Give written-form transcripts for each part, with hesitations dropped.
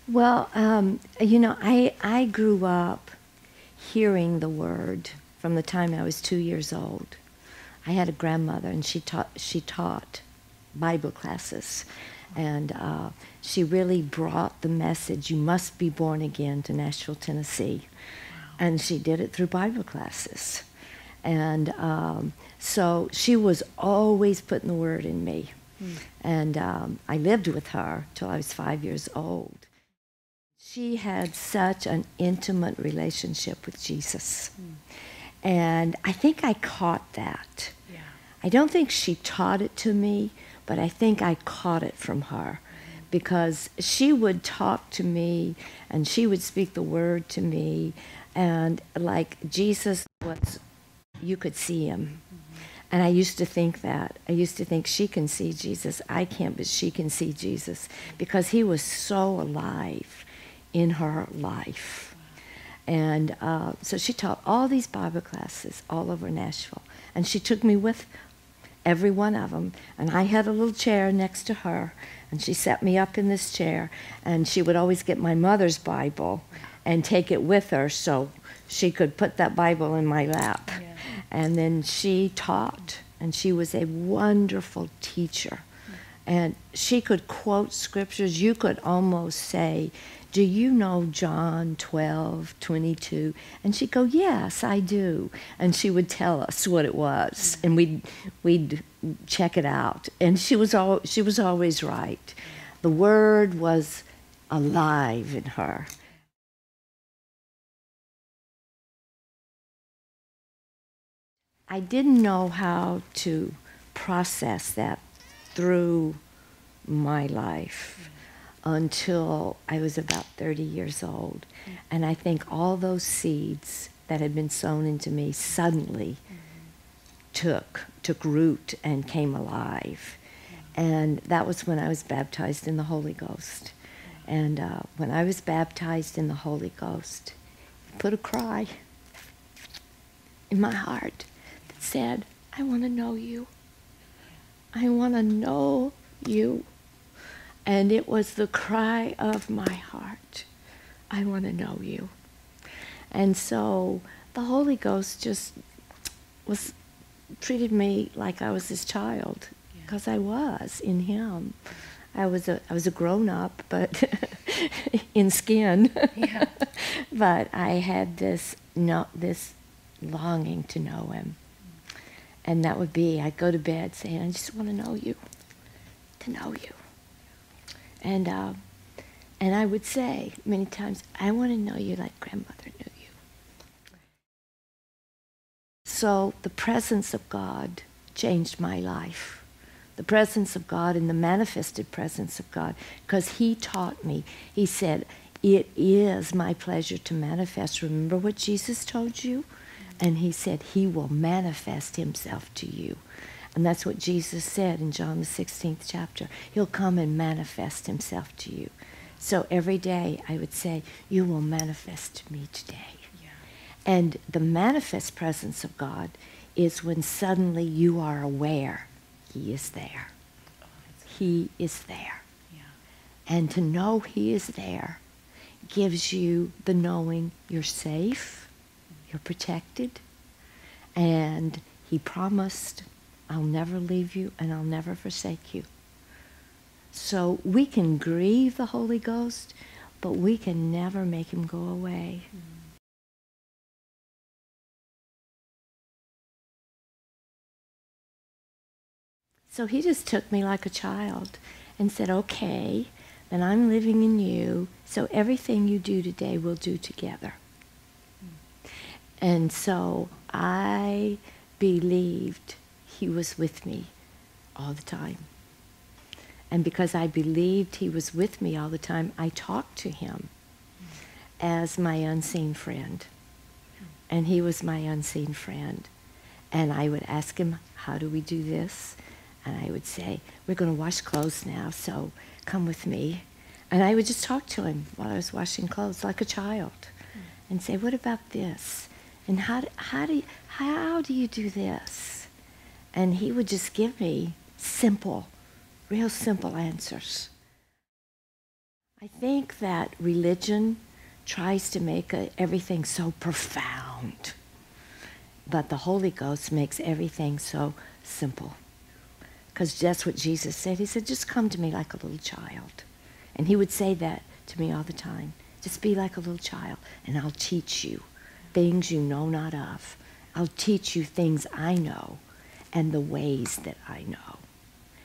Well, I grew up hearing the word from the time I was 2 years old. I had a grandmother, and she taught Bible classes, and she really brought the message, "You must be born again," to Nashville, Tennessee, and she did it through Bible classes, and so she was always putting the word in me, and I lived with her till I was 5 years old. She had such an intimate relationship with Jesus. And I think I caught that. Yeah. I don't think she taught it to me, but I think I caught it from her. Because she would talk to me and she would speak the word to me. And like Jesus was, you could see him. And I used to think that. I used to think she can see Jesus. I can't, but she can see Jesus. Because he was so alive in her life. And so she taught all these Bible classes all over Nashville. And she took me with every one of them. And I had a little chair next to her. And she set me up in this chair. And she would always get my mother's Bible and take it with her so she could put that Bible in my lap. Yeah. And then she taught. And she was a wonderful teacher. And she could quote scriptures. You could almost say, "Do you know John 12:22?" And she'd go, "Yes, I do." And she would tell us what it was, and we'd check it out. And she was always right. The word was alive in her. I didn't know how to process that through my life until I was about 30 years old. And I think all those seeds that had been sown into me suddenly took root and came alive. And that was when I was baptized in the Holy Ghost. And when I was baptized in the Holy Ghost, it put a cry in my heart that said, "I want to know you. I want to know you." And it was the cry of my heart. I want to know you. And so the Holy Ghost just treated me like I was his child, because I was in him. I was a grown up, but in skin. Yeah. But I had this longing to know him. And that would be, I'd go to bed saying, "I just want to know you, to know you." And I would say many times, "I want to know you like grandmother knew you." So the presence of God changed my life. The presence of God and the manifested presence of God, because he taught me. He said, "It is my pleasure to manifest." Remember what Jesus told you? And he said he will manifest himself to you. And that's what Jesus said in John the 16th chapter. He'll come and manifest himself to you. So every day I would say, "You will manifest to me today." Yeah. And the manifest presence of God is when suddenly you are aware he is there. Oh, He is there. yeah. And to know he is there gives you the knowing you're safe, you're protected, and he promised, "I'll never leave you and I'll never forsake you." So we can grieve the Holy Ghost, but we can never make him go away. So he just took me like a child and said, "Okay, then I'm living in you, so everything you do today we'll do together." And so I believed he was with me all the time. And because I believed he was with me all the time, I talked to him as my unseen friend. And he was my unseen friend. And I would ask him, "How do we do this?" And I would say, "We're going to wash clothes now, so come with me." And I would just talk to him while I was washing clothes like a child and say, "What about this? And how do you do this?" And he would just give me simple, real simple answers. I think that religion tries to make everything so profound, but the Holy Ghost makes everything so simple. Because that's what Jesus said. He said, just come to me like a little child. And he would say that to me all the time. Just be like a little child, and I'll teach you things you know not of. I'll teach you things I know and the ways that I know.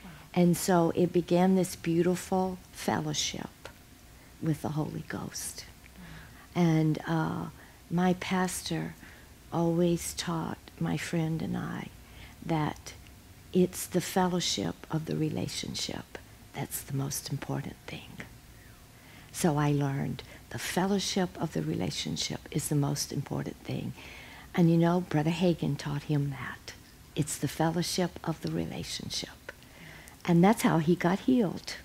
Wow. And so it began this beautiful fellowship with the Holy Ghost. Wow. And my pastor always taught my friend and I that it's the fellowship of the relationship that's the most important thing. So I learned the fellowship of the relationship is the most important thing. And you know, Brother Hagin taught him that. It's the fellowship of the relationship. And that's how he got healed.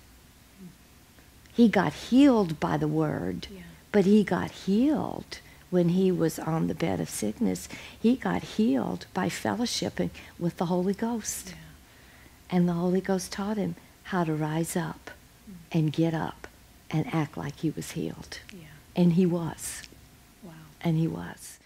He got healed by the word, but he got healed when he was on the bed of sickness. He got healed by fellowshipping with the Holy Ghost. Yeah. And the Holy Ghost taught him how to rise up and get up and act like he was healed. Yeah. And he was. Wow. And he was.